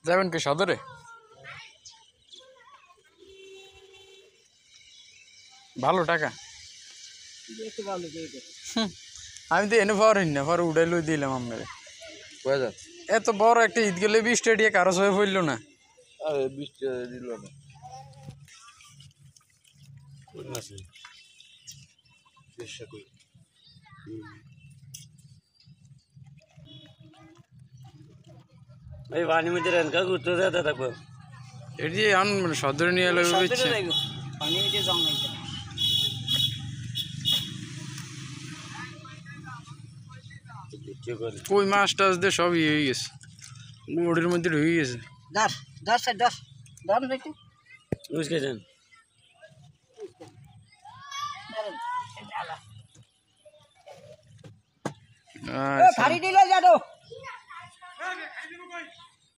যাবেন কি সদরে? ভালো টাকা। আমি তো এনে পাওয়ার না, পরে উড়াই লই দিলাম আপনার। এত বড় একটা ঈদ গেলে 20 টাকা কারো হয়ে পড়লো না। আরে 20 টাকা দিল না। ভাই পানি মধ্যে রেনকা ঘুরতে যেতে থাকবো এটি আন সদরে নিয়ে এলো বুঝছে। পানি মধ্যে জঙ্গাইতে কই মাছ টাছ দিয়ে সব ইয়ে হয়ে গেছে, ওটির মধ্যে ঢুকে গেছে। 10 দেখি বুঝকে যান আচ্ছা ভারী দিলে যাদো